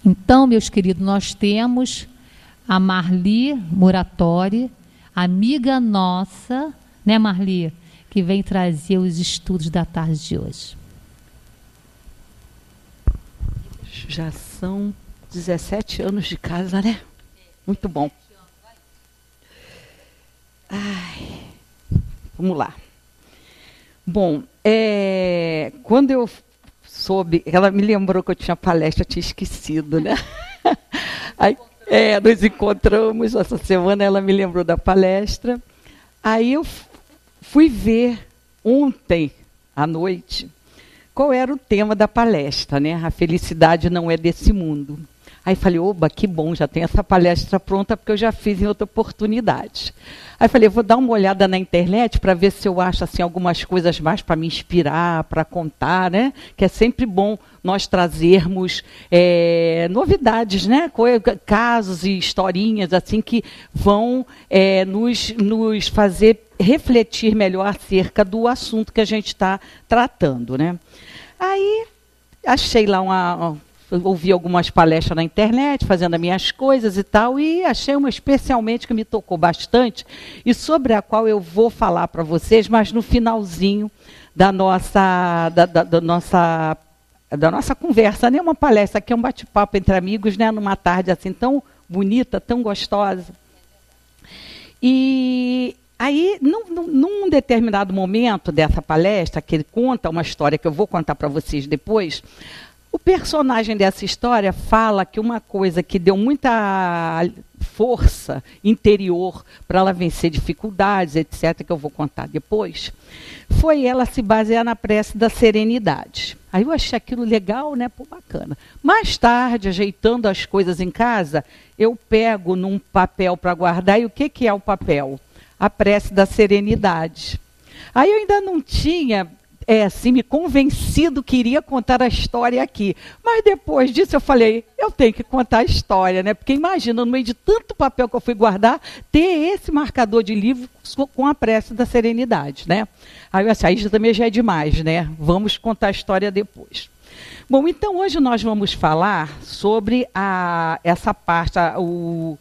Então, meus queridos, nós temos a Marli Muratori, amiga nossa, né, Marli, que vem trazer os estudos da tarde de hoje. Já são 17 anos de casa, né? Muito bom. Ai, vamos lá. Bom, quando eu soube, ela me lembrou que eu tinha palestra, eu tinha esquecido, né? Aí, nos encontramos essa semana, ela me lembrou da palestra. Aí eu fui ver ontem à noite qual era o tema da palestra, né? A felicidade não é desse mundo. Aí falei, oba, que bom, já tem essa palestra pronta, porque eu já fiz em outra oportunidade. Aí falei, vou dar uma olhada na internet para ver se eu acho assim, algumas coisas mais para me inspirar, para contar, né? Que é sempre bom nós trazermos novidades, né? Casos e historinhas assim que vão nos fazer refletir melhor acerca do assunto que a gente está tratando, né? Aí achei lá ouvi algumas palestras na internet, fazendo as minhas coisas e tal, e achei uma especialmente que me tocou bastante, e sobre a qual eu vou falar para vocês, mas no finalzinho da nossa conversa, né? Uma palestra aqui, é um bate-papo entre amigos, né? Numa tarde assim tão bonita, tão gostosa. E aí, num determinado momento dessa palestra, que ele conta uma história que eu vou contar para vocês depois, o personagem dessa história fala que uma coisa que deu muita força interior para ela vencer dificuldades, etc., que eu vou contar depois, foi ela se basear na prece da serenidade. Aí eu achei aquilo legal, né? Pô, bacana. Mais tarde, ajeitando as coisas em casa, eu pego num papel para guardar, e o que é o papel? A prece da serenidade. Aí eu ainda não tinha assim, me convencido que iria contar a história aqui. Mas depois disso eu falei, eu tenho que contar a história, né? Porque imagina, no meio de tanto papel que eu fui guardar, ter esse marcador de livro com a prece da serenidade, né? Aí eu assim, aí também já é demais, né? Vamos contar a história depois. Bom, então hoje nós vamos falar sobre essa parte, o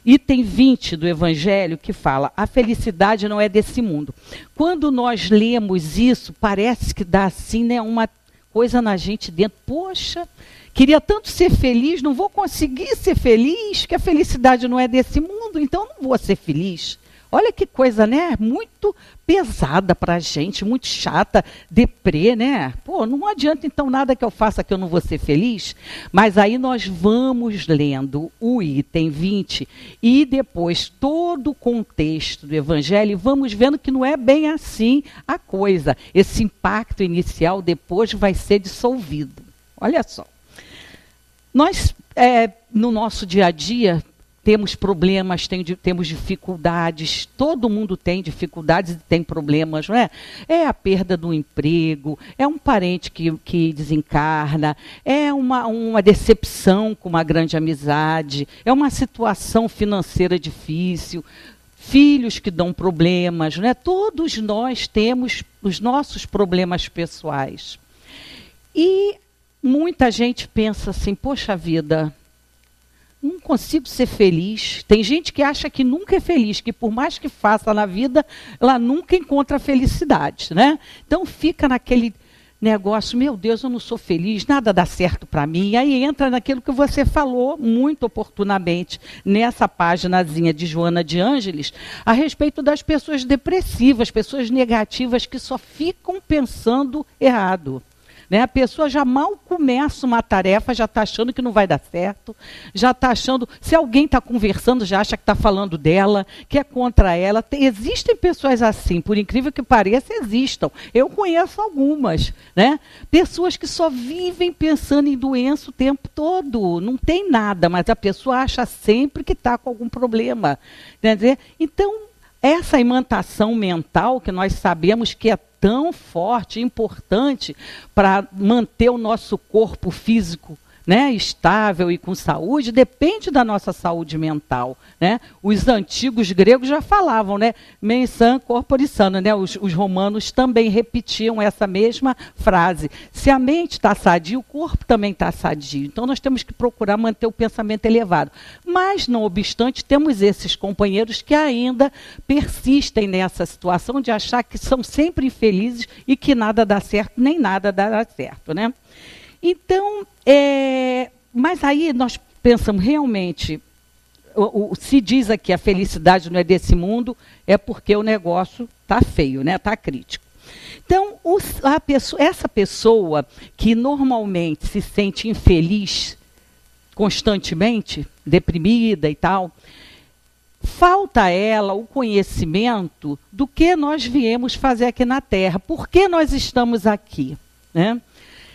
item 20 do Evangelho, que fala, a felicidade não é desse mundo. Quando nós lemos isso, parece que dá assim, né, uma coisa na gente dentro. Poxa, queria tanto ser feliz, não vou conseguir ser feliz, porque a felicidade não é desse mundo, então não vou ser feliz. Olha que coisa, né? Muito pesada para a gente, muito chata, deprê, né? Pô, não adianta então nada que eu faça que eu não vou ser feliz. Mas aí nós vamos lendo o item 20 e depois todo o contexto do Evangelho e vamos vendo que não é bem assim a coisa. Esse impacto inicial depois vai ser dissolvido. Olha só. Nós, no nosso dia a dia, temos problemas, temos dificuldades, todo mundo tem dificuldades e tem problemas, não é? É a perda do emprego, é um parente que desencarna, é uma decepção com uma grande amizade, é uma situação financeira difícil, filhos que dão problemas, não é? Todos nós temos os nossos problemas pessoais. E muita gente pensa assim, poxa vida, não consigo ser feliz. Tem gente que acha que nunca é feliz, que por mais que faça na vida, ela nunca encontra felicidade, né? Então fica naquele negócio, meu Deus, eu não sou feliz, nada dá certo para mim. E aí entra naquilo que você falou muito oportunamente nessa paginazinha de Joana de Ângeles, a respeito das pessoas depressivas, pessoas negativas que só ficam pensando errado. Né? A pessoa já mal começa uma tarefa, já está achando que não vai dar certo, já está achando, se alguém está conversando, já acha que está falando dela, que é contra ela. Existem pessoas assim, por incrível que pareça, existam. Eu conheço algumas, né? Pessoas que só vivem pensando em doença o tempo todo, não tem nada, mas a pessoa acha sempre que está com algum problema. Quer dizer, então, essa imantação mental, que nós sabemos que é tão forte, importante para manter o nosso corpo físico né, estável e com saúde, depende da nossa saúde mental, né? Os antigos gregos já falavam, né, mens sana corpore sano, né? Os romanos também repetiam essa mesma frase. Se a mente está sadia, o corpo também está sadio. Então nós temos que procurar manter o pensamento elevado. Mas, não obstante, temos esses companheiros que ainda persistem nessa situação de achar que são sempre infelizes e que nada dá certo, nem nada dará certo, né? Então, mas aí nós pensamos realmente, se diz aqui a felicidade não é desse mundo, é porque o negócio está feio, né? Está crítico. Então, essa pessoa que normalmente se sente infeliz constantemente, deprimida e tal, falta a ela o conhecimento do que nós viemos fazer aqui na Terra. Por que nós estamos aqui, né?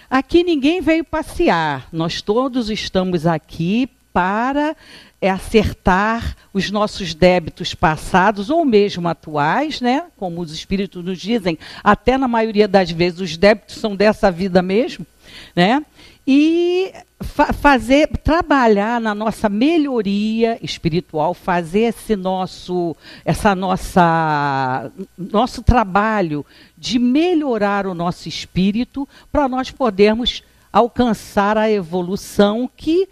Aqui ninguém veio passear, nós todos estamos aqui para acertar os nossos débitos passados ou mesmo atuais, né? Como os espíritos nos dizem, até na maioria das vezes os débitos são dessa vida mesmo, né? E trabalhar na nossa melhoria espiritual, fazer nosso trabalho de melhorar o nosso espírito para nós podermos alcançar a evolução que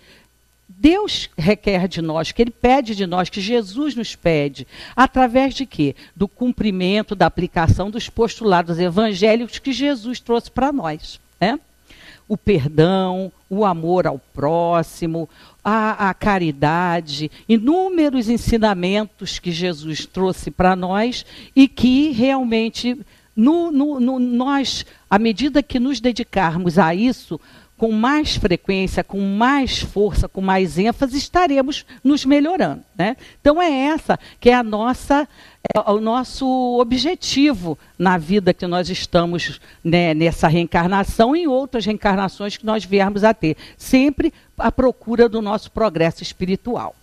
Deus requer de nós, que Ele pede de nós, que Jesus nos pede. Através de quê? Do cumprimento, da aplicação dos postulados evangélicos que Jesus trouxe para nós, né? O perdão, o amor ao próximo, a caridade, inúmeros ensinamentos que Jesus trouxe para nós e que realmente nós, à medida que nos dedicarmos a isso, com mais frequência, com mais força, com mais ênfase, estaremos nos melhorando, né? Então é essa que é o nosso objetivo na vida que nós estamos, né, nessa reencarnação e em outras reencarnações que nós viermos a ter. Sempre à procura do nosso progresso espiritual.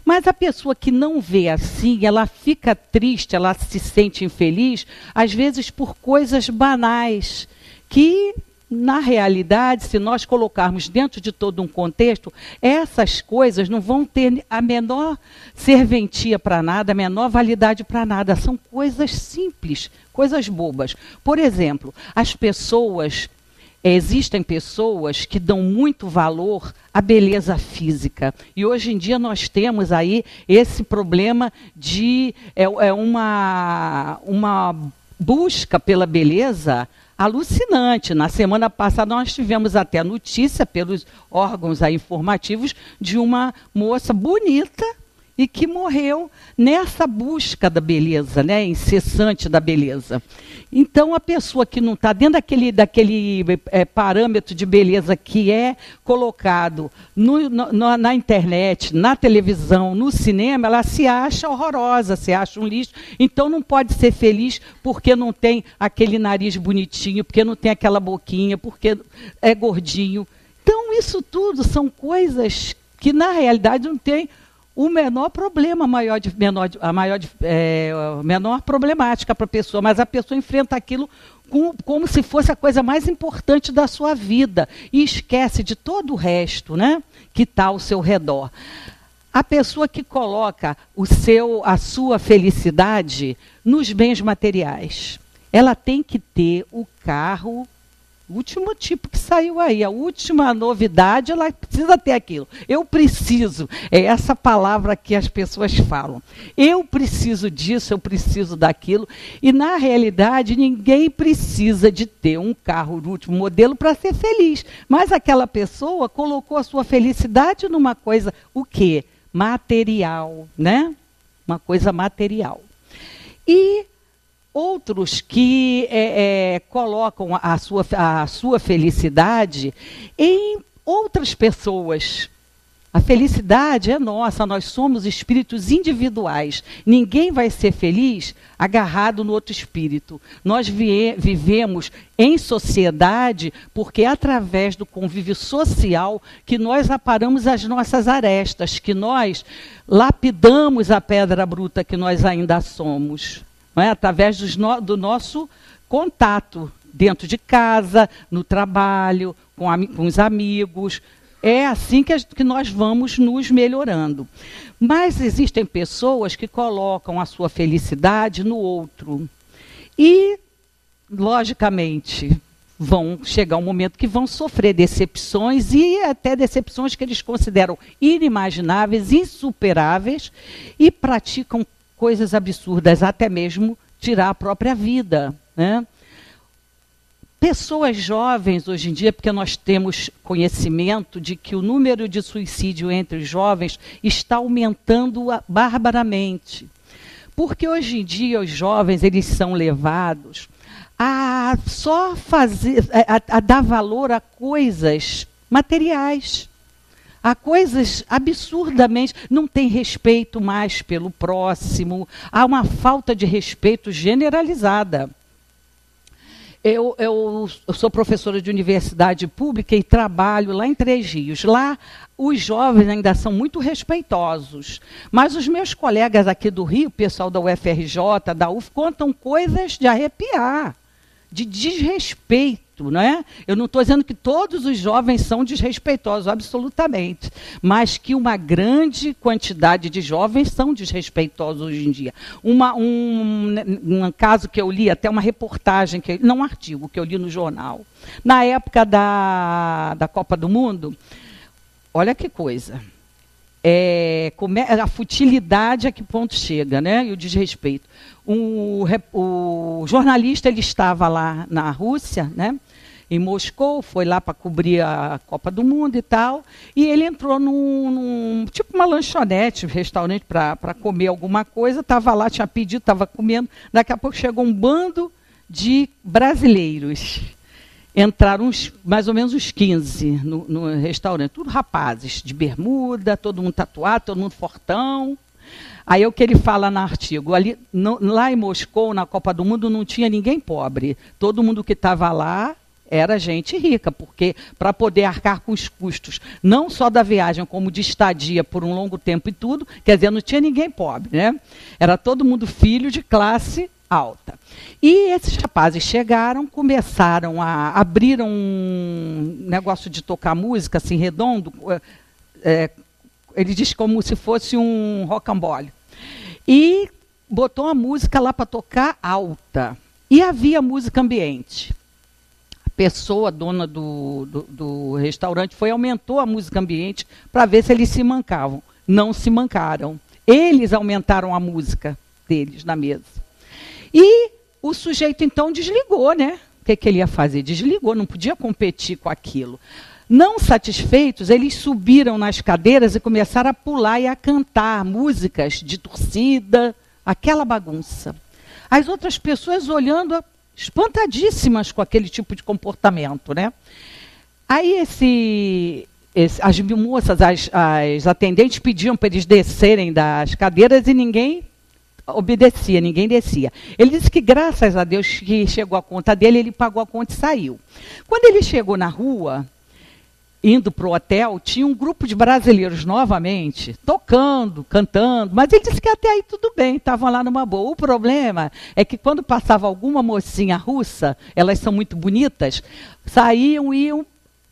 Mas a pessoa que não vê assim, ela fica triste, ela se sente infeliz, às vezes por coisas banais, que na realidade, se nós colocarmos dentro de todo um contexto, essas coisas não vão ter a menor serventia para nada, a menor validade para nada. São coisas simples, coisas bobas. Por exemplo, existem pessoas que dão muito valor à beleza física. E hoje em dia nós temos aí esse problema de uma busca pela beleza alucinante. Na semana passada nós tivemos até notícia pelos órgãos aí informativos de uma moça bonita e que morreu nessa busca da beleza, né, incessante da beleza. Então, a pessoa que não está dentro daquele parâmetro de beleza que é colocado na internet, na televisão, no cinema, ela se acha horrorosa, se acha um lixo. Então, não pode ser feliz porque não tem aquele nariz bonitinho, porque não tem aquela boquinha, porque é gordinho. Então, isso tudo são coisas que, na realidade, não tem o menor problema, a menor problemática para a pessoa, mas a pessoa enfrenta aquilo como se fosse a coisa mais importante da sua vida e esquece de todo o resto, né, que está ao seu redor. A pessoa que coloca a sua felicidade nos bens materiais, ela tem que ter o carro, o último tipo que saiu aí, a última novidade, ela precisa ter aquilo. Eu preciso, é essa palavra que as pessoas falam. Eu preciso disso, eu preciso daquilo. E, na realidade, ninguém precisa de ter um carro do último modelo para ser feliz. Mas aquela pessoa colocou a sua felicidade numa coisa, o quê? Material, né? Uma coisa material. E outros que colocam a sua felicidade em outras pessoas. A felicidade é nossa, nós somos espíritos individuais. Ninguém vai ser feliz agarrado no outro espírito. Nós vivemos em sociedade porque é através do convívio social que nós aparamos as nossas arestas, que nós lapidamos a pedra bruta que nós ainda somos. Através do nosso contato dentro de casa, no trabalho, com os amigos, é assim que nós vamos nos melhorando. Mas existem pessoas que colocam a sua felicidade no outro. E, logicamente, vão chegar um momento que vão sofrer decepções e até decepções que eles consideram inimagináveis, insuperáveis, e praticam coisas absurdas, até mesmo tirar a própria vida, né? Pessoas jovens hoje em dia, porque nós temos conhecimento de que o número de suicídio entre os jovens está aumentando barbaramente. Porque hoje em dia os jovens eles são levados a só fazer, a dar valor a coisas materiais, a coisas absurdamente, não tem respeito mais pelo próximo, há uma falta de respeito generalizada. Eu sou professora de universidade pública e trabalho lá em Três Rios. Lá, os jovens ainda são muito respeitosos. Mas os meus colegas aqui do Rio, pessoal da UFRJ, da UF, contam coisas de arrepiar, de desrespeito, não é? Eu não estou dizendo que todos os jovens são desrespeitosos, absolutamente, mas que uma grande quantidade de jovens são desrespeitosos hoje em dia. Um caso que eu li, até uma reportagem, não um artigo, que eu li no jornal, na época da Copa do Mundo, olha que coisa. A futilidade a que ponto chega, né? E o desrespeito. O jornalista ele estava lá na Rússia, né? Em Moscou, foi lá para cobrir a Copa do Mundo e tal, e ele entrou tipo uma lanchonete, um restaurante para comer alguma coisa, estava lá, tinha pedido, estava comendo, daqui a pouco chegou um bando de brasileiros. Entraram mais ou menos uns 15 no restaurante, tudo rapazes, de bermuda, todo mundo tatuado, todo mundo fortão. Aí é o que ele fala no artigo, lá em Moscou, na Copa do Mundo, não tinha ninguém pobre. Todo mundo que estava lá era gente rica, porque para poder arcar com os custos, não só da viagem, como de estadia por um longo tempo e tudo, quer dizer, não tinha ninguém pobre, né? Era todo mundo filho de classe alta. E esses rapazes chegaram, começaram abriram um negócio de tocar música, assim, redondo, ele diz como se fosse um rocambole. E botou a música lá para tocar alta. E havia música ambiente. A pessoa, dona do restaurante, aumentou a música ambiente para ver se eles se mancavam. Não se mancaram. Eles aumentaram a música deles na mesa. E o sujeito, então, desligou, né? O que ele ia fazer? Desligou, não podia competir com aquilo. Não satisfeitos, eles subiram nas cadeiras e começaram a pular e a cantar músicas de torcida, aquela bagunça. As outras pessoas olhando espantadíssimas com aquele tipo de comportamento, né? Aí as moças, as atendentes pediam para eles descerem das cadeiras e ninguém obedecia, ninguém descia. Ele disse que, graças a Deus, que chegou a conta dele, ele pagou a conta e saiu. Quando ele chegou na rua, indo para o hotel, tinha um grupo de brasileiros novamente, tocando, cantando, mas ele disse que até aí tudo bem, estavam lá numa boa. O problema é que quando passava alguma mocinha russa, elas são muito bonitas, iam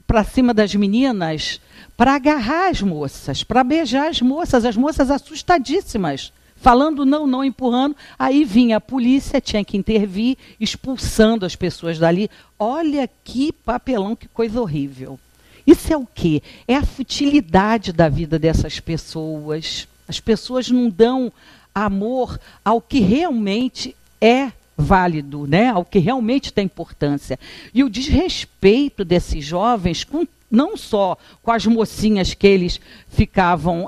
para cima das meninas para agarrar as moças, para beijar as moças assustadíssimas, falando não, empurrando. Aí vinha a polícia, tinha que intervir, expulsando as pessoas dali. Olha que papelão, que coisa horrível. Isso é o quê? É a futilidade da vida dessas pessoas. As pessoas não dão amor ao que realmente é válido, né? Ao que realmente tem importância. E o desrespeito desses jovens, não só com as mocinhas que eles ficavam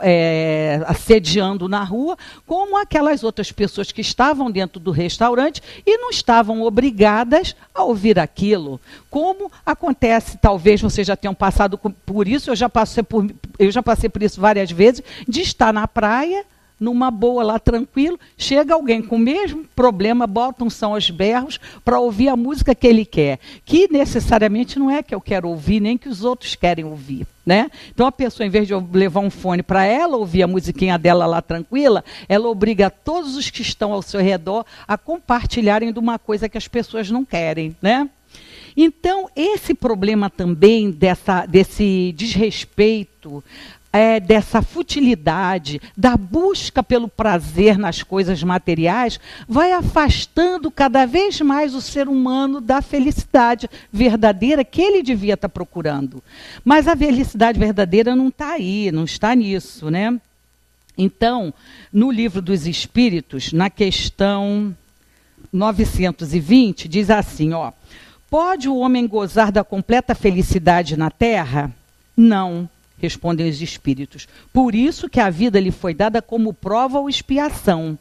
assediando na rua, como aquelas outras pessoas que estavam dentro do restaurante e não estavam obrigadas a ouvir aquilo. Como acontece, talvez vocês já tenham passado por isso, eu já passei por isso várias vezes, de estar na praia, numa boa lá, tranquilo, chega alguém com o mesmo problema, bota um som aos berros para ouvir a música que ele quer, que necessariamente não é que eu quero ouvir, nem que os outros querem ouvir, né? Então a pessoa, em vez de eu levar um fone para ela ouvir a musiquinha dela lá tranquila, ela obriga todos os que estão ao seu redor a compartilharem de uma coisa que as pessoas não querem, né? Então, esse problema também desse desrespeito, dessa futilidade, da busca pelo prazer nas coisas materiais, vai afastando cada vez mais o ser humano da felicidade verdadeira que ele devia estar procurando. Mas a felicidade verdadeira não está aí, não está nisso, né? Então, no Livro dos Espíritos, na questão 920, diz assim, ó: pode o homem gozar da completa felicidade na terra? Não, respondem os espíritos. Por isso que a vida lhe foi dada como prova ou expiação.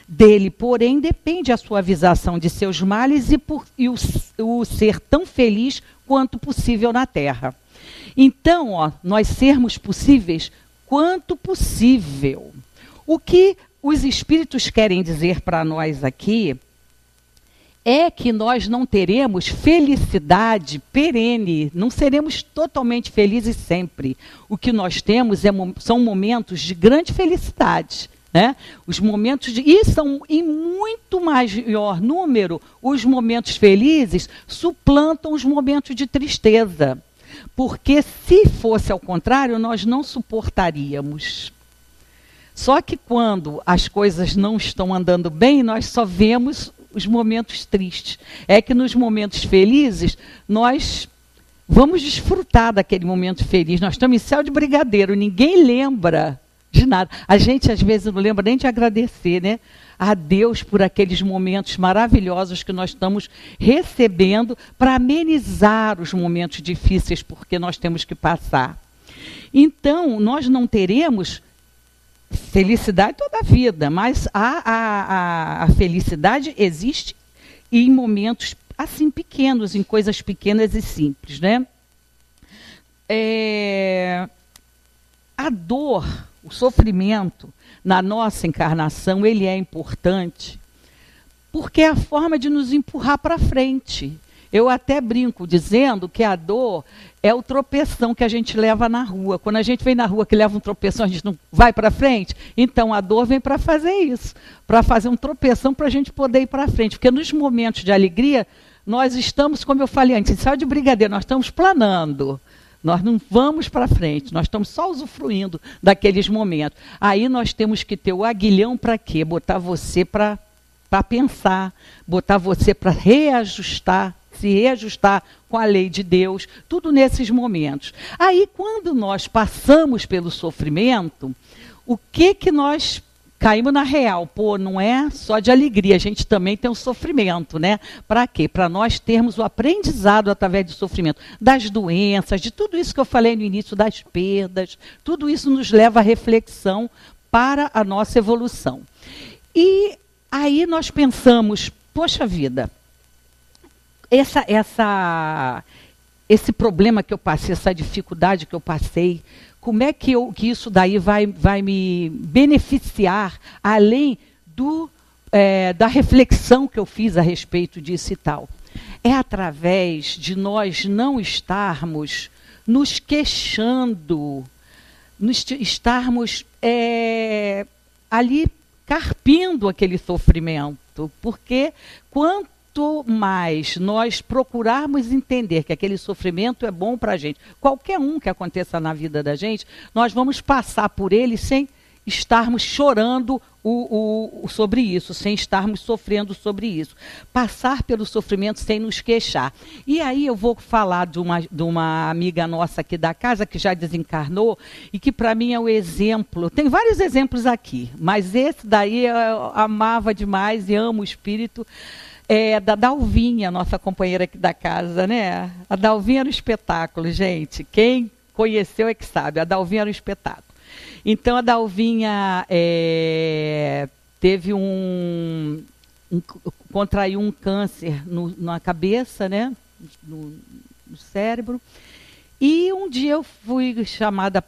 Dele, porém, depende a suavização de seus males e o ser tão feliz quanto possível na terra. Então, ó, nós sermos possíveis quanto possível. O que os espíritos querem dizer para nós aqui é que nós não teremos felicidade perene, não seremos totalmente felizes sempre. O que nós temos são momentos de grande felicidade, né? Os momentos e são em muito maior número, os momentos felizes suplantam os momentos de tristeza. Porque se fosse ao contrário, nós não suportaríamos. Só que quando as coisas não estão andando bem, nós só vemos os momentos tristes. É que nos momentos felizes, nós vamos desfrutar daquele momento feliz. Nós estamos em céu de brigadeiro, ninguém lembra de nada. A gente, às vezes, não lembra nem de agradecer, né, a Deus por aqueles momentos maravilhosos que nós estamos recebendo para amenizar os momentos difíceis porque nós temos que passar. Então, nós não teremos felicidade toda a vida, mas a felicidade existe em momentos assim pequenos, em coisas pequenas e simples, né? A dor, o sofrimento na nossa encarnação, ele é importante porque é a forma de nos empurrar para frente. Eu até brinco dizendo que a dor é o tropeção que a gente leva na rua. Quando a gente vem na rua que leva um tropeção, a gente não vai para frente. Então, a dor vem para fazer isso, para fazer um tropeção para a gente poder ir para frente. Porque nos momentos de alegria, nós estamos, como eu falei antes, em céu de brigadeiro, nós estamos planando. Nós não vamos para frente, nós estamos só usufruindo daqueles momentos. Aí nós temos que ter o aguilhão para quê? Botar você para pensar, botar você para reajustar, se reajustar com a lei de Deus, tudo nesses momentos. Aí, quando nós passamos pelo sofrimento, o que nós caímos na real? Pô, não é só de alegria, a gente também tem um sofrimento, né? Para quê? Para nós termos o aprendizado através do sofrimento, das doenças, de tudo isso que eu falei no início, das perdas, tudo isso nos leva à reflexão para a nossa evolução. E aí nós pensamos, poxa vida, esse problema que eu passei, essa dificuldade que eu passei, como é que isso daí vai me beneficiar, além da reflexão que eu fiz a respeito disso e tal? É através de nós não estarmos nos queixando, estarmos ali carpindo aquele sofrimento, porque quanto mais nós procurarmos entender que aquele sofrimento é bom para a gente, qualquer um que aconteça na vida da gente, nós vamos passar por ele sem estarmos chorando sobre isso, sem estarmos sofrendo sobre isso. Passar pelo sofrimento sem nos queixar. E aí eu vou falar de uma amiga nossa aqui da casa, que já desencarnou, e que para mim é o exemplo. Tem vários exemplos aqui, mas esse daí eu amava demais e amo o espírito. Da Dalvinha, nossa companheira aqui da casa, né? A Dalvinha era um espetáculo, gente. Quem conheceu é que sabe, a Dalvinha era um espetáculo. Então, a Dalvinha teve contraiu um câncer na cabeça, né? No cérebro. E um dia eu fui chamada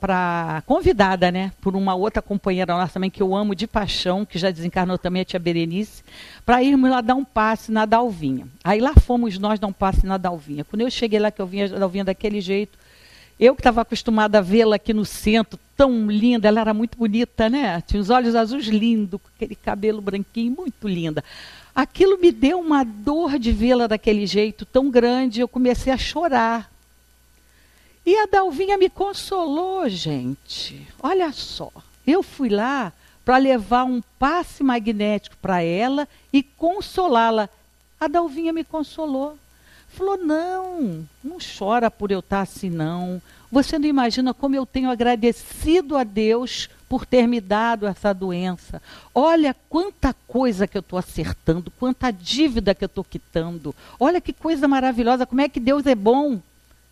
convidada, né, por uma outra companheira nossa também, que eu amo de paixão, que já desencarnou também, a tia Berenice, para irmos lá dar um passe na Dalvinha. Aí lá fomos nós dar um passe na Dalvinha. Quando eu cheguei lá, que eu vi a Dalvinha daquele jeito, Eu que estava acostumada a vê-la aqui no centro, tão linda, ela era muito bonita, né? Tinha os olhos azuis lindos, com aquele cabelo branquinho, muito linda. Aquilo me deu uma dor de vê-la daquele jeito tão grande, eu comecei a chorar. E a Dalvinha me consolou, gente. Olha só, eu fui lá para levar um passe magnético para ela e consolá-la. A Dalvinha me consolou. Falou, não chora por eu estar assim, não. Você não imagina como eu tenho agradecido a Deus por ter me dado essa doença. Olha quanta coisa que eu estou acertando, quanta dívida que eu estou quitando. Olha que coisa maravilhosa, como é que Deus é bom.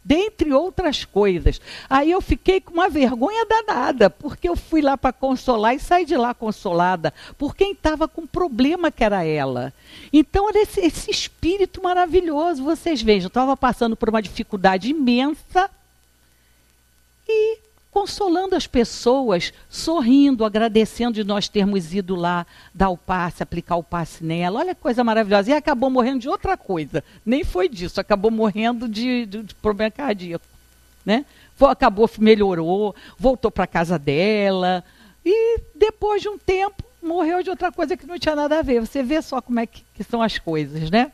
Dentre outras coisas. Aí eu fiquei com uma vergonha danada, porque eu fui lá para consolar e saí de lá consolada, por quem estava com problema que era ela. Então, olha esse espírito maravilhoso. Vocês vejam, eu estava passando por uma dificuldade imensa e consolando as pessoas, sorrindo, agradecendo de nós termos ido lá dar o passe, aplicar o passe nela. Olha que coisa maravilhosa. E acabou morrendo de outra coisa. Nem foi disso, acabou morrendo de problema cardíaco. Né? Melhorou, voltou para a casa dela. E depois de um tempo, morreu de outra coisa que não tinha nada a ver. Você vê só como é que são as coisas, né?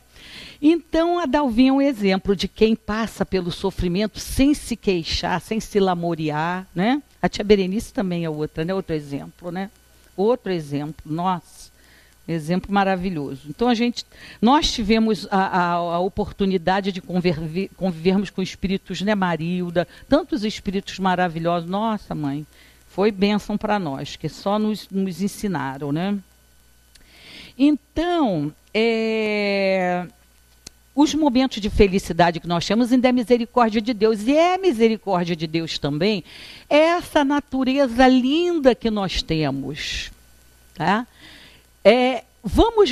Então, a Dalvinha é um exemplo de quem passa pelo sofrimento sem se queixar, sem se lamorear, né? A tia Berenice também é outra, né? Outro exemplo, né? Outro exemplo, nossa, exemplo maravilhoso. Então, nós tivemos a oportunidade de convivermos com espíritos, né, Marilda? Tantos espíritos maravilhosos. Nossa, mãe, foi bênção para nós, que só nos ensinaram, né? Então, os momentos de felicidade que nós temos ainda é misericórdia de Deus. E é misericórdia de Deus também essa natureza linda que nós temos. Tá? Vamos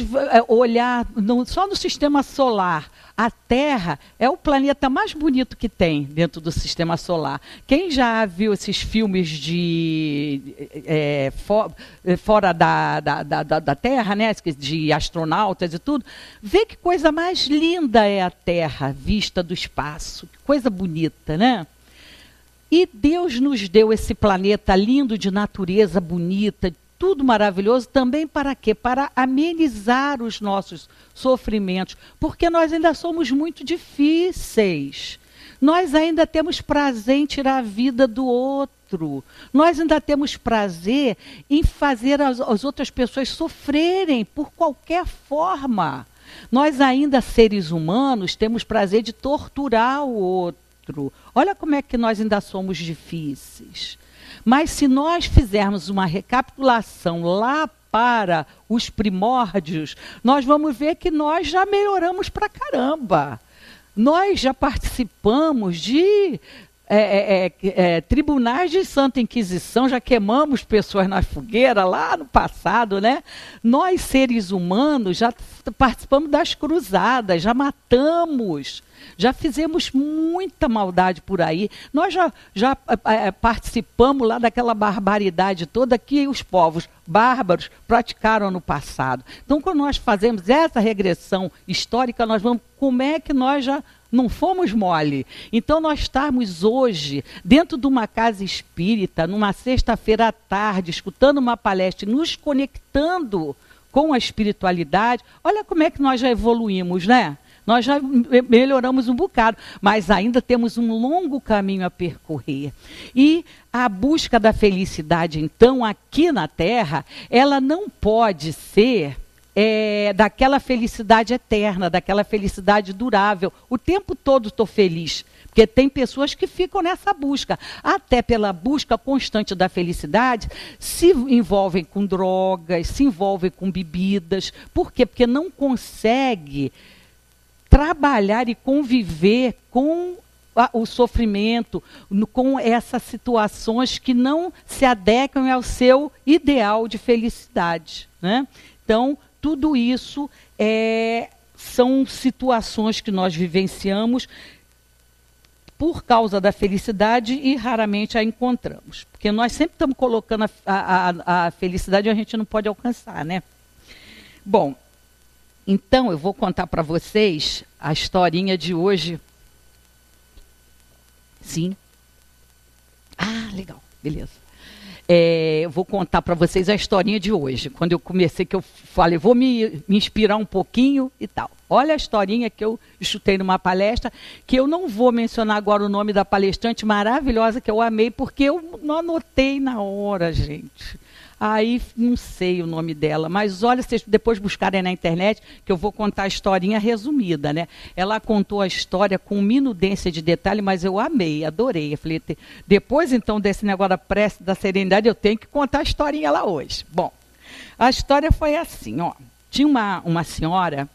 olhar só no sistema solar. A Terra é o planeta mais bonito que tem dentro do sistema solar. Quem já viu esses filmes fora da Terra, né, de astronautas e tudo, vê que coisa mais linda é a Terra vista do espaço. Que coisa bonita, né? E Deus nos deu esse planeta lindo de natureza bonita, tudo maravilhoso, também para quê? Para amenizar os nossos sofrimentos, porque nós ainda somos muito difíceis. Nós ainda temos prazer em tirar a vida do outro. Nós ainda temos prazer em fazer as outras pessoas sofrerem por qualquer forma. Nós ainda, seres humanos, temos prazer de torturar o outro. Olha como é que nós ainda somos difíceis. Mas se nós fizermos uma recapitulação lá para os primórdios, nós vamos ver que nós já melhoramos pra caramba. Nós já participamos de tribunais de Santa Inquisição, já queimamos pessoas na fogueira lá no passado, né? Nós, seres humanos, já participamos das cruzadas, já matamos. Já fizemos muita maldade por aí. Nós já participamos lá daquela barbaridade toda que os povos bárbaros praticaram no passado. Então, quando nós fazemos essa regressão histórica, nós vamos, como é que nós já não fomos mole? Então, nós estamos hoje dentro de uma casa espírita, numa sexta-feira à tarde, escutando uma palestra, nos conectando com a espiritualidade. Olha como é que nós já evoluímos, né? Nós já melhoramos um bocado, mas ainda temos um longo caminho a percorrer. E a busca da felicidade, então, aqui na Terra, ela não pode ser daquela felicidade eterna, daquela felicidade durável. O tempo todo estou feliz, porque tem pessoas que ficam nessa busca. Até pela busca constante da felicidade, se envolvem com drogas, se envolvem com bebidas. Por quê? Porque não consegue trabalhar e conviver com o sofrimento, com essas situações que não se adequam ao seu ideal de felicidade, né? Então, tudo isso são situações que nós vivenciamos por causa da felicidade e raramente a encontramos. Porque nós sempre estamos colocando a felicidade e a gente não pode alcançar, né? Bom, então, eu vou contar para vocês a historinha de hoje. Sim, legal, beleza. Eu vou contar para vocês a historinha de hoje. Quando eu comecei, que eu falei, vou me inspirar um pouquinho e tal. Olha a historinha que eu chutei numa palestra, que eu não vou mencionar agora o nome da palestrante maravilhosa, que eu amei, porque eu não anotei na hora, gente. Aí, não sei o nome dela, mas olha, vocês depois buscarem na internet, que eu vou contar a historinha resumida, né? Ela contou a história com minudência de detalhe, mas eu amei, adorei. Eu falei, depois então desse negócio da prece, da serenidade, eu tenho que contar a historinha lá hoje. Bom, a história foi assim, ó. Tinha uma senhora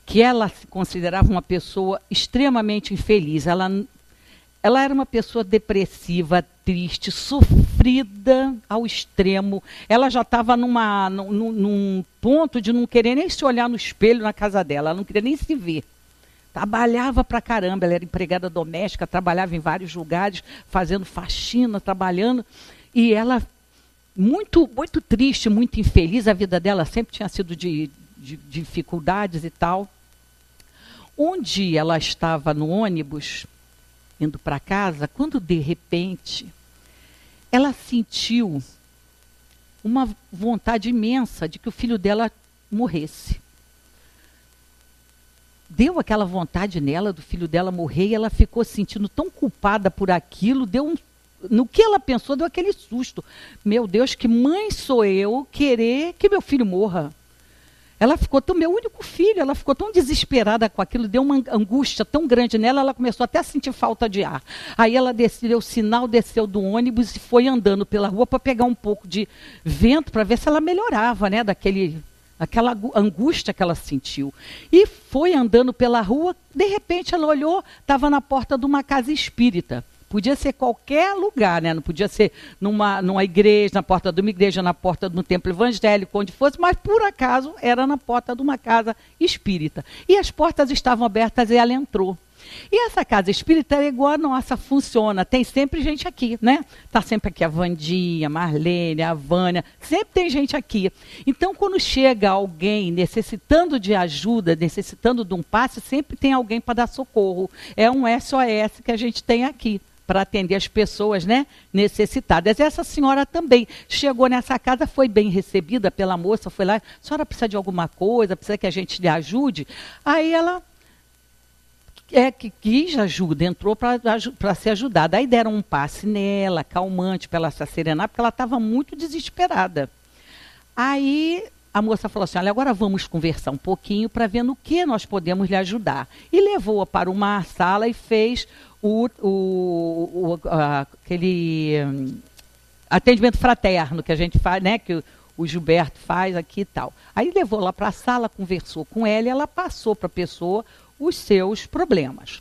que ela se considerava uma pessoa extremamente infeliz. Ela era uma pessoa depressiva, triste, sofrida ao extremo. Ela já estava num ponto de não querer nem se olhar no espelho na casa dela. Ela não queria nem se ver. Trabalhava pra caramba. Ela era empregada doméstica, trabalhava em vários lugares, fazendo faxina, trabalhando. E ela, muito, muito triste, muito infeliz. A vida dela sempre tinha sido de dificuldades e tal. Um dia ela estava no ônibus, indo para casa, quando de repente ela sentiu uma vontade imensa de que o filho dela morresse. Deu aquela vontade nela do filho dela morrer e ela ficou se sentindo tão culpada por aquilo, no que ela pensou, deu aquele susto. Meu Deus, que mãe sou eu querer que meu filho morra? Ela ficou meu único filho, ela ficou tão desesperada com aquilo, deu uma angústia tão grande nela, ela começou até a sentir falta de ar. Aí ela deu o sinal, desceu do ônibus e foi andando pela rua para pegar um pouco de vento, para ver se ela melhorava, né, daquela angústia que ela sentiu. E foi andando pela rua, de repente ela olhou, estava na porta de uma casa espírita. Podia ser qualquer lugar, né? Não podia ser numa igreja, na porta de uma igreja, na porta de um templo evangélico, onde fosse, mas por acaso era na porta de uma casa espírita. E as portas estavam abertas e ela entrou. E essa casa espírita é igual a nossa, funciona. Tem sempre gente aqui, né? Está sempre aqui a Vandinha, a Marlene, a Vânia, sempre tem gente aqui. Então, quando chega alguém necessitando de ajuda, necessitando de um passe, sempre tem alguém para dar socorro. É um SOS que a gente tem aqui, para atender as pessoas, né, necessitadas. Essa senhora também chegou nessa casa, foi bem recebida pela moça, foi lá, a senhora precisa de alguma coisa, precisa que a gente lhe ajude? Aí ela que quis ajuda, entrou para ser ajudada. Aí deram um passe nela, calmante, para ela se serenar, porque ela estava muito desesperada. Aí a moça falou assim, olha, agora vamos conversar um pouquinho para ver no que nós podemos lhe ajudar. E levou-a para uma sala e fez aquele atendimento fraterno que a gente faz, né, que o Gilberto faz aqui e tal. Aí levou lá para a sala, conversou com ela e ela passou para a pessoa os seus problemas.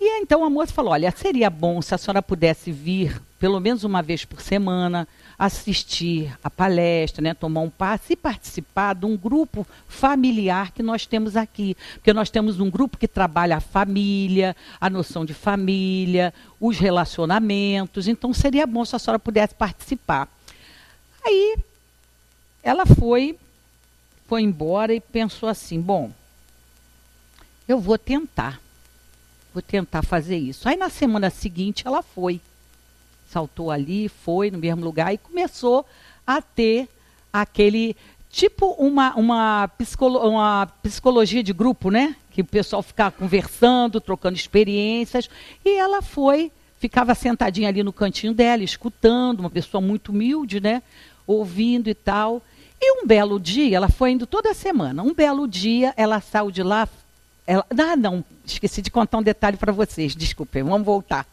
E então a moça falou, olha, seria bom se a senhora pudesse vir pelo menos uma vez por semana, assistir a palestra, né, tomar um passe e participar de um grupo familiar que nós temos aqui. Porque nós temos um grupo que trabalha a família, a noção de família, os relacionamentos. Então seria bom se a senhora pudesse participar. Aí ela foi embora e pensou assim, bom, eu vou tentar fazer isso. Aí na semana seguinte ela saltou ali, foi no mesmo lugar e começou a ter aquele, tipo uma psicologia de grupo, né? Que o pessoal ficava conversando, trocando experiências, e ela ficava sentadinha ali no cantinho dela, escutando, uma pessoa muito humilde, né? Ouvindo e tal. E um belo dia, ela foi indo toda semana, um belo dia ela saiu de lá. Esqueci de contar um detalhe para vocês, desculpem, vamos voltar.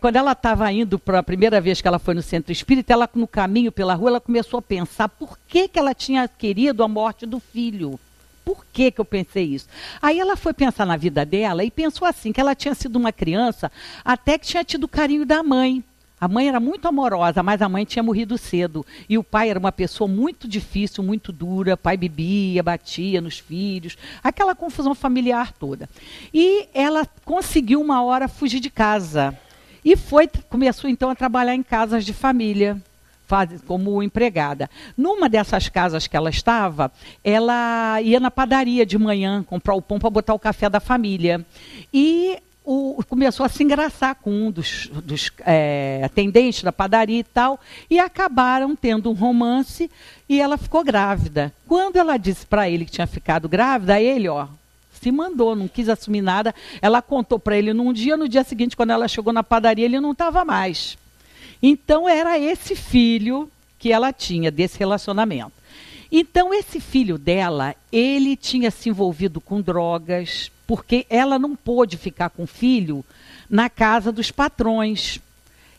Quando ela estava indo para a primeira vez que ela foi no centro espírita, ela no caminho pela rua, ela começou a pensar por que ela tinha querido a morte do filho. Por que eu pensei isso? Aí ela foi pensar na vida dela e pensou assim, que ela tinha sido uma criança até que tinha tido o carinho da mãe. A mãe era muito amorosa, mas a mãe tinha morrido cedo. E o pai era uma pessoa muito difícil, muito dura. O pai bebia, batia nos filhos. Aquela confusão familiar toda. E ela conseguiu uma hora fugir de casa. E começou então a trabalhar em casas de família, como empregada. Numa dessas casas que ela estava, ela ia na padaria de manhã comprar o pão para botar o café da família. E começou a se engraçar com um dos atendentes da padaria e tal, e acabaram tendo um romance, e ela ficou grávida. Quando ela disse para ele que tinha ficado grávida, ele, se mandou, não quis assumir nada. Ela contou para ele num dia, no dia seguinte, quando ela chegou na padaria, ele não estava mais. Então, era esse filho que ela tinha desse relacionamento. Então, esse filho dela, ele tinha se envolvido com drogas, porque ela não pôde ficar com o filho na casa dos patrões.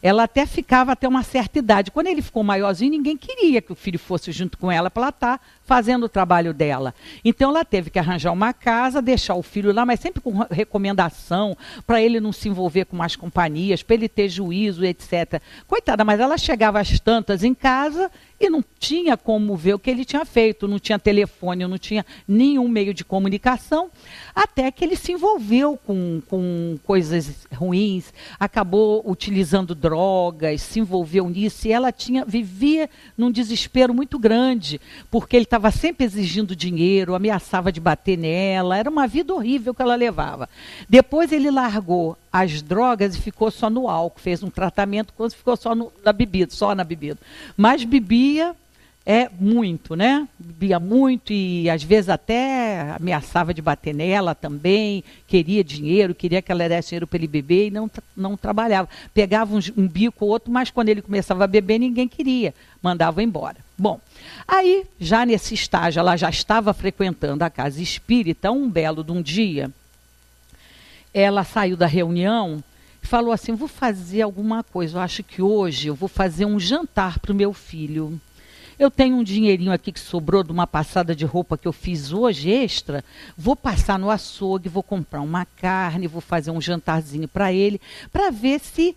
Ela até ficava até uma certa idade. Quando ele ficou maiorzinho, ninguém queria que o filho fosse junto com ela para ela estar fazendo o trabalho dela. Então, ela teve que arranjar uma casa, deixar o filho lá, mas sempre com recomendação, para ele não se envolver com mais companhias, para ele ter juízo, etc. Coitada, mas ela chegava às tantas em casa e não tinha como ver o que ele tinha feito, não tinha telefone, não tinha nenhum meio de comunicação, até que ele se envolveu com coisas ruins, acabou utilizando drogas, se envolveu nisso, e ela vivia num desespero muito grande, porque ele estava sempre exigindo dinheiro, ameaçava de bater nela, era uma vida horrível que ela levava. Depois ele largou as drogas e ficou só no álcool, fez um tratamento, quando ficou só na bebida. Mas bebia muito, né? Bebia muito e às vezes até ameaçava de bater nela também, queria dinheiro, queria que ela desse dinheiro para ele beber e não trabalhava. Pegava um bico ou outro, mas quando ele começava a beber, ninguém queria, mandava embora. Bom, aí já nesse estágio, ela já estava frequentando a casa espírita, um belo de um dia, ela saiu da reunião e falou assim, vou fazer alguma coisa, eu acho que hoje eu vou fazer um jantar para o meu filho. Eu tenho um dinheirinho aqui que sobrou de uma passada de roupa que eu fiz hoje, extra, vou passar no açougue, vou comprar uma carne, vou fazer um jantarzinho para ele, para ver se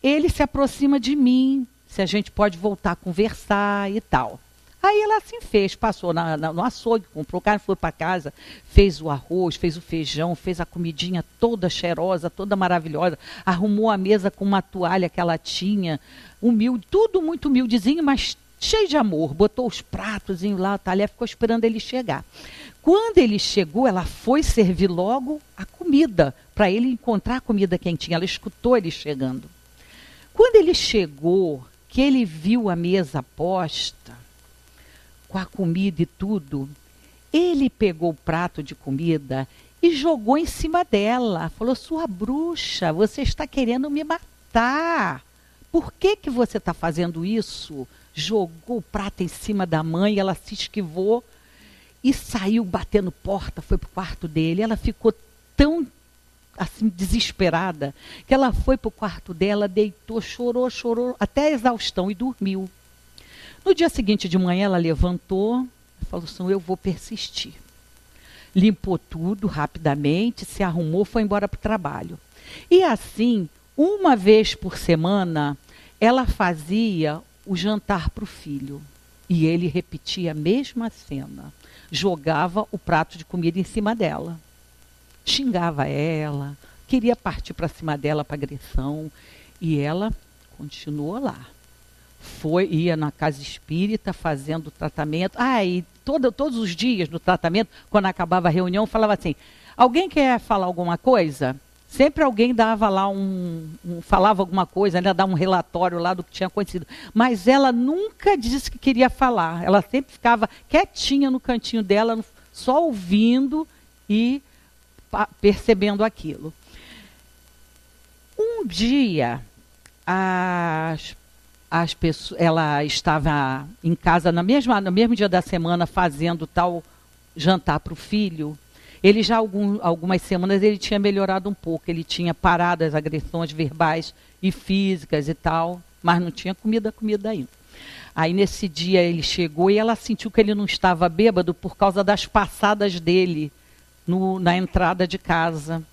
ele se aproxima de mim, se a gente pode voltar a conversar e tal. Aí ela assim fez, passou no açougue, comprou carne, foi para casa, fez o arroz, fez o feijão, fez a comidinha toda cheirosa, toda maravilhosa, arrumou a mesa com uma toalha que ela tinha, humilde, tudo muito humildezinho, mas cheio de amor, botou os pratos lá, a talher, ficou esperando ele chegar. Quando ele chegou, ela foi servir logo a comida, para ele encontrar a comida quentinha, ela escutou ele chegando. Quando ele chegou, que ele viu a mesa posta, com a comida e tudo, ele pegou o prato de comida e jogou em cima dela. Falou, sua bruxa, você está querendo me matar. Por que você está fazendo isso? Jogou o prato em cima da mãe, ela se esquivou e saiu batendo porta, foi para o quarto dele. Ela ficou tão assim desesperada que ela foi para o quarto dela, deitou, chorou até a exaustão e dormiu. No dia seguinte de manhã ela levantou e falou assim, eu vou persistir. Limpou tudo rapidamente, se arrumou, foi embora para o trabalho. E assim, uma vez por semana, ela fazia o jantar para o filho. E ele repetia a mesma cena. Jogava o prato de comida em cima dela. Xingava ela, queria partir para cima dela para agressão. E ela continuou lá. Ia na casa espírita fazendo o tratamento. E todos os dias no tratamento, quando acabava a reunião, falava assim, alguém quer falar alguma coisa? Sempre alguém dava lá falava alguma coisa, né, dava um relatório lá do que tinha acontecido. Mas ela nunca disse que queria falar. Ela sempre ficava quietinha no cantinho dela, só ouvindo e percebendo aquilo. Um dia, ela estava em casa no mesmo dia da semana fazendo tal jantar para o filho. Ele já algumas semanas ele tinha melhorado um pouco, ele tinha parado as agressões verbais e físicas e tal, mas não tinha comida ainda. Aí nesse dia ele chegou e ela sentiu que ele não estava bêbado por causa das passadas dele na entrada de casa.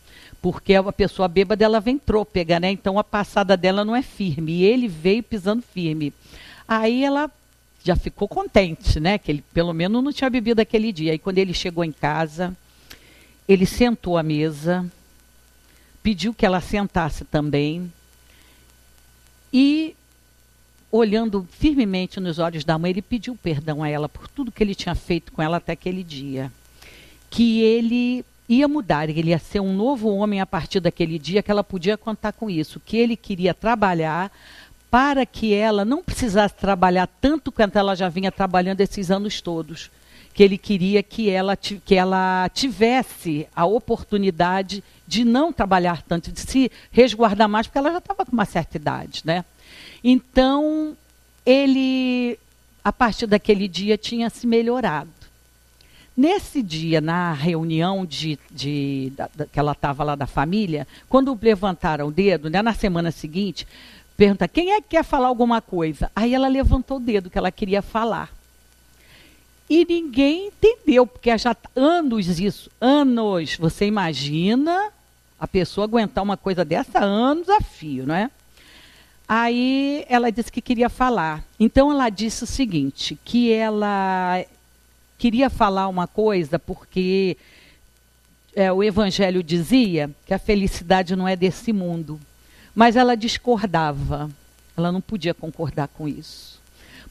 Porque a pessoa bêbada, ela vem trôpega, né? Então a passada dela não é firme. E ele veio pisando firme. Aí ela já ficou contente, né? Que ele pelo menos não tinha bebido aquele dia. Aí quando ele chegou em casa, ele sentou à mesa, pediu que ela sentasse também. E, olhando firmemente nos olhos da mãe, ele pediu perdão a ela por tudo que ele tinha feito com ela até aquele dia. Que ele ia mudar, ele ia ser um novo homem a partir daquele dia, que ela podia contar com isso, que ele queria trabalhar para que ela não precisasse trabalhar tanto quanto ela já vinha trabalhando esses anos todos, que ele queria que ela tivesse a oportunidade de não trabalhar tanto, de se resguardar mais, porque ela já estava com uma certa idade, né? Então, ele, a partir daquele dia, tinha se melhorado. Nesse dia, na reunião que ela estava lá da família, quando levantaram o dedo, né, na semana seguinte, pergunta, quem é que quer falar alguma coisa? Aí ela levantou o dedo que ela queria falar. E ninguém entendeu, porque já anos isso, anos. Você imagina a pessoa aguentar uma coisa dessa anos a fio, não é? Aí ela disse que queria falar. Então ela disse o seguinte, que ela queria falar uma coisa porque o Evangelho dizia que a felicidade não é desse mundo. Mas ela discordava, ela não podia concordar com isso.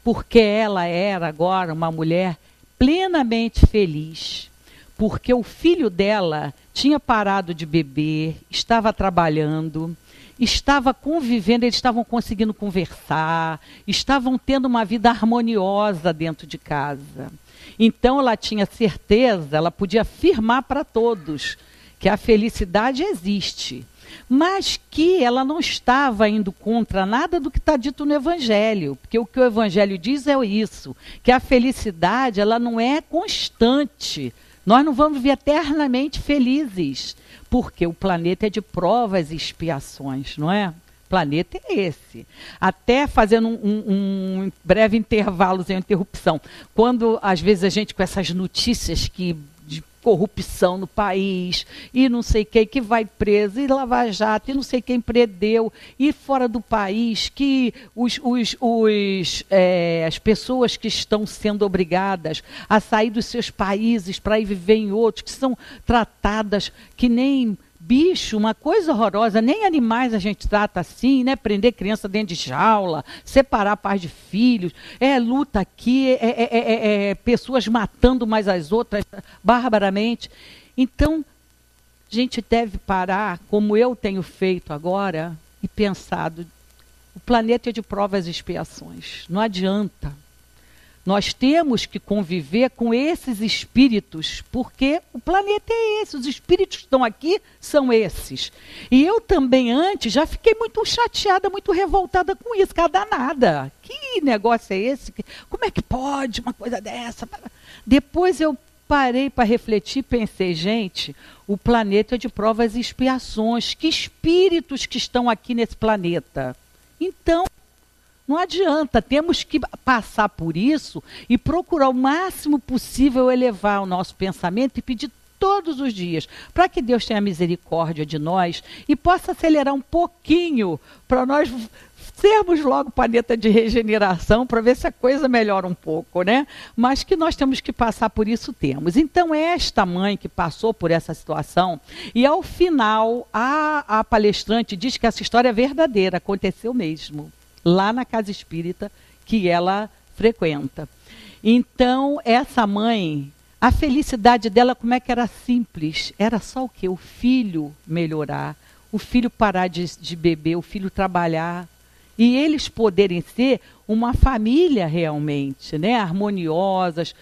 Porque ela era agora uma mulher plenamente feliz. Porque o filho dela tinha parado de beber, estava trabalhando, estava convivendo, eles estavam conseguindo conversar, estavam tendo uma vida harmoniosa dentro de casa. Então ela tinha certeza, ela podia afirmar para todos que a felicidade existe, mas que ela não estava indo contra nada do que está dito no Evangelho, porque o que o Evangelho diz é isso, que a felicidade ela não é constante, nós não vamos viver eternamente felizes, porque o planeta é de provas e expiações, não é? O planeta é esse. Até fazendo um breve intervalo, sem interrupção, quando às vezes a gente com essas notícias de corrupção no país, e não sei quem que vai preso, e Lava Jato, e não sei quem prendeu, e fora do país, que as pessoas que estão sendo obrigadas a sair dos seus países para ir viver em outros, que são tratadas que nem bicho, uma coisa horrorosa, nem animais a gente trata assim, né? Prender criança dentro de jaula, separar pais de filhos, luta aqui, pessoas matando umas às outras barbaramente. Então, a gente deve parar, como eu tenho feito agora, e pensado, o planeta é de provas e expiações, não adianta. Nós temos que conviver com esses espíritos, porque o planeta é esse, os espíritos que estão aqui são esses. E eu também antes já fiquei muito chateada, muito revoltada com isso, cada danada. Que negócio é esse? Como é que pode uma coisa dessa? Depois eu parei para refletir e pensei, gente, o planeta é de provas e expiações. Que espíritos que estão aqui nesse planeta? Então, não adianta, temos que passar por isso e procurar o máximo possível elevar o nosso pensamento e pedir todos os dias para que Deus tenha misericórdia de nós e possa acelerar um pouquinho para nós sermos logo planeta de regeneração para ver se a coisa melhora um pouco, né? Mas que nós temos que passar por isso, temos. Então, esta mãe que passou por essa situação, e ao final a palestrante diz que essa história é verdadeira, aconteceu mesmo, lá na casa espírita que ela frequenta. Então, essa mãe, a felicidade dela, como é que era simples? Era só o quê? O filho melhorar, o filho parar de beber, o filho trabalhar. E eles poderem ser uma família realmente, né? Harmoniosas,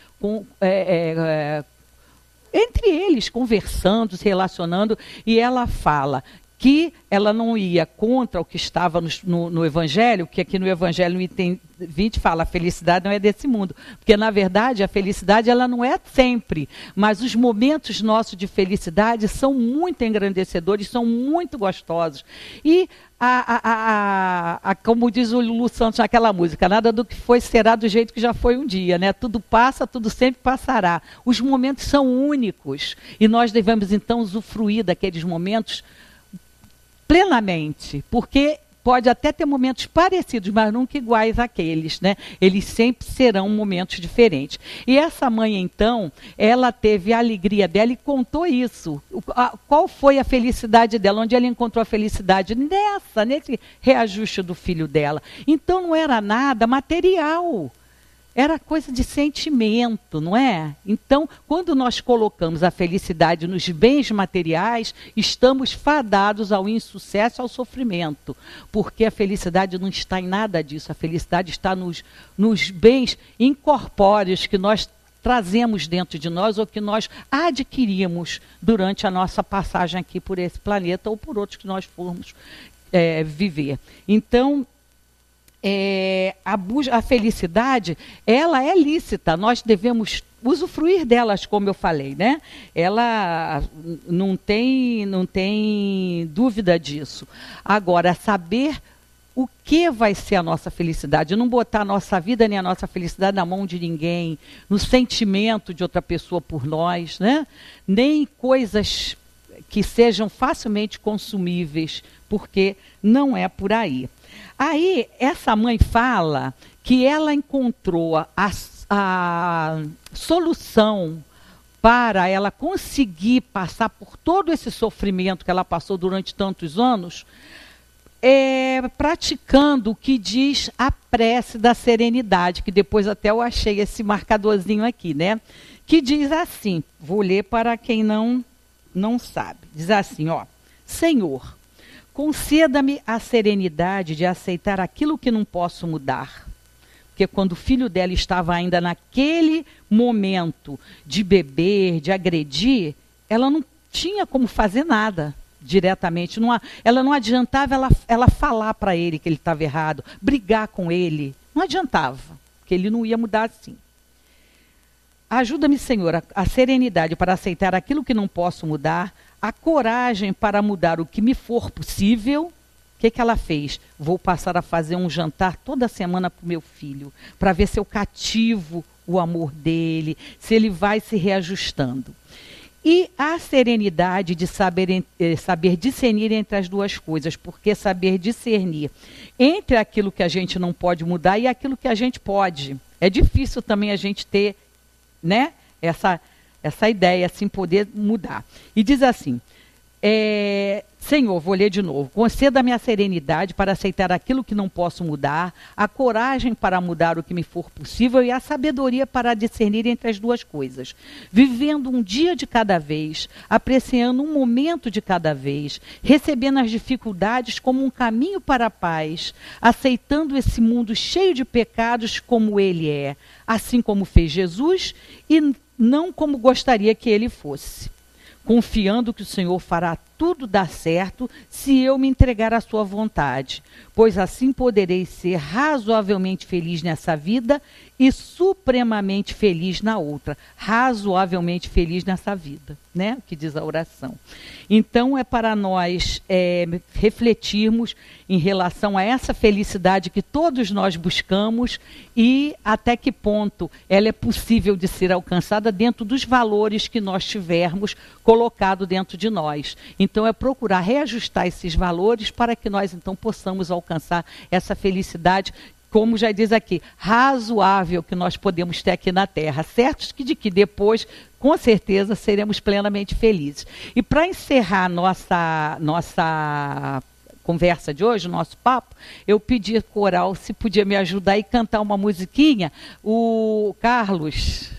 entre eles, conversando, se relacionando. E ela fala que ela não ia contra o que estava no Evangelho, que aqui no Evangelho, no item 20, fala, a felicidade não é desse mundo. Porque, na verdade, a felicidade ela não é sempre, mas os momentos nossos de felicidade são muito engrandecedores, são muito gostosos. E, como diz o Lulu Santos naquela música, nada do que foi será do jeito que já foi um dia, né? Tudo passa, tudo sempre passará. Os momentos são únicos e nós devemos, então, usufruir daqueles momentos plenamente, porque pode até ter momentos parecidos, mas nunca iguais àqueles, né? Eles sempre serão momentos diferentes. E essa mãe, então, ela teve a alegria dela e contou isso. Qual foi a felicidade dela? Onde ela encontrou a felicidade? Nesse reajuste do filho dela. Então, não era nada material. Era coisa de sentimento, não é? Então, quando nós colocamos a felicidade nos bens materiais, estamos fadados ao insucesso, ao sofrimento. Porque a felicidade não está em nada disso. A felicidade está nos bens incorpóreos que nós trazemos dentro de nós ou que nós adquirimos durante a nossa passagem aqui por esse planeta ou por outros que nós formos viver. Então, a felicidade, ela é lícita, nós devemos usufruir delas, como eu falei, né? Ela não tem dúvida disso. Agora, saber o que vai ser a nossa felicidade, não botar a nossa vida nem a nossa felicidade na mão de ninguém, no sentimento de outra pessoa por nós, né? Nem coisas que sejam facilmente consumíveis, porque não é por aí. Aí, essa mãe fala que ela encontrou a solução para ela conseguir passar por todo esse sofrimento que ela passou durante tantos anos, praticando o que diz a prece da serenidade, que depois até eu achei esse marcadorzinho aqui, né? Que diz assim, vou ler para quem não sabe. Diz assim, ó: Senhor, conceda-me a serenidade de aceitar aquilo que não posso mudar. Porque quando o filho dela estava ainda naquele momento de beber, de agredir, ela não tinha como fazer nada diretamente. Ela não adiantava ela falar para ele que ele estava errado, brigar com ele. Não adiantava, porque ele não ia mudar assim. Ajuda-me, Senhor, a serenidade para aceitar aquilo que não posso mudar, a coragem para mudar o que me for possível. O que ela fez? Vou passar a fazer um jantar toda semana para o meu filho, para ver se eu cativo o amor dele, se ele vai se reajustando. E a serenidade de saber discernir entre as duas coisas, porque saber discernir entre aquilo que a gente não pode mudar e aquilo que a gente pode. É difícil também a gente ter, né, essa ideia, assim, poder mudar. E diz assim, Senhor, vou ler de novo, conceda-me a serenidade para aceitar aquilo que não posso mudar, a coragem para mudar o que me for possível e a sabedoria para discernir entre as duas coisas, vivendo um dia de cada vez, apreciando um momento de cada vez, recebendo as dificuldades como um caminho para a paz, aceitando esse mundo cheio de pecados como ele é, assim como fez Jesus e não como gostaria que ele fosse. Confiando que o Senhor fará tudo dar certo se eu me entregar à sua vontade, pois assim poderei ser razoavelmente feliz nessa vida e supremamente feliz na outra. Razoavelmente feliz nessa vida, né? Que diz a oração. Então é para nós refletirmos em relação a essa felicidade que todos nós buscamos e até que ponto ela é possível de ser alcançada dentro dos valores que nós tivermos colocado dentro de nós. Então é procurar reajustar esses valores para que nós então possamos alcançar essa felicidade, como já diz aqui, razoável que nós podemos ter aqui na Terra, certos de que depois, com certeza, seremos plenamente felizes. E para encerrar nossa conversa de hoje, nosso papo, eu pedi ao coral se podia me ajudar e cantar uma musiquinha, o Carlos,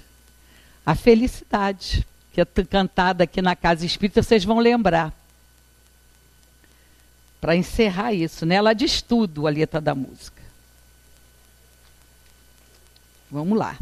a Felicidade, que é cantada aqui na Casa Espírita, vocês vão lembrar. Para encerrar isso, né? Ela diz tudo, a letra da música. Vamos lá.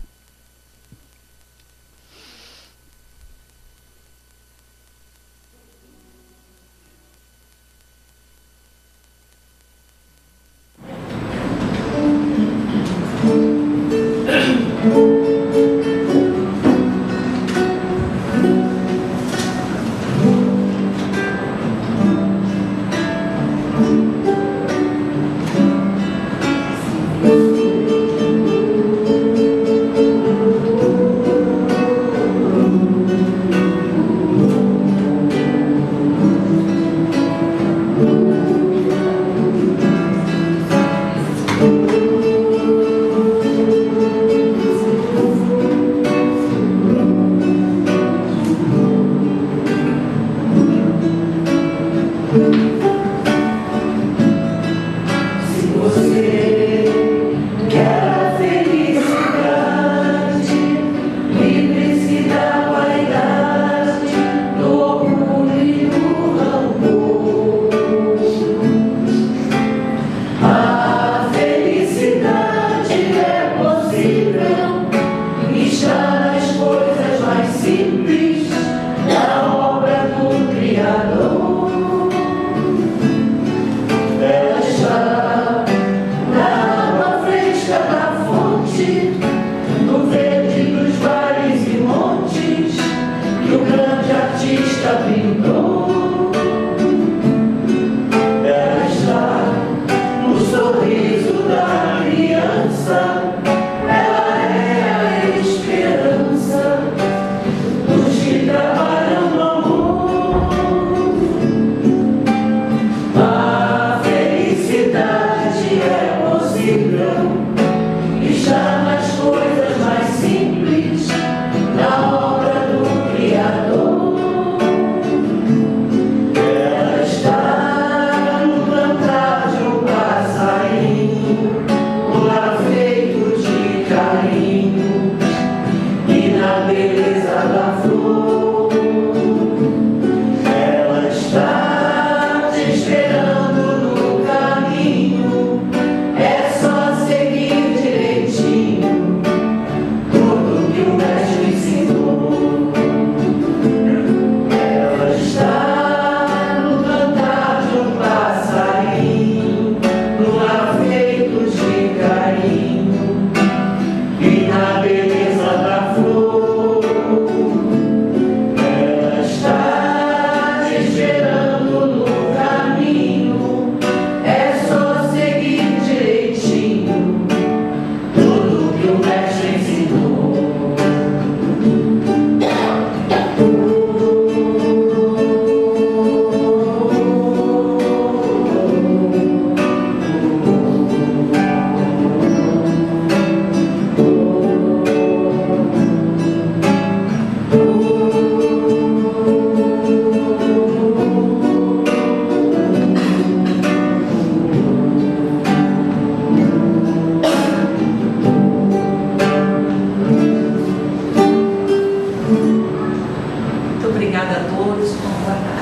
telespectadores, como vai estar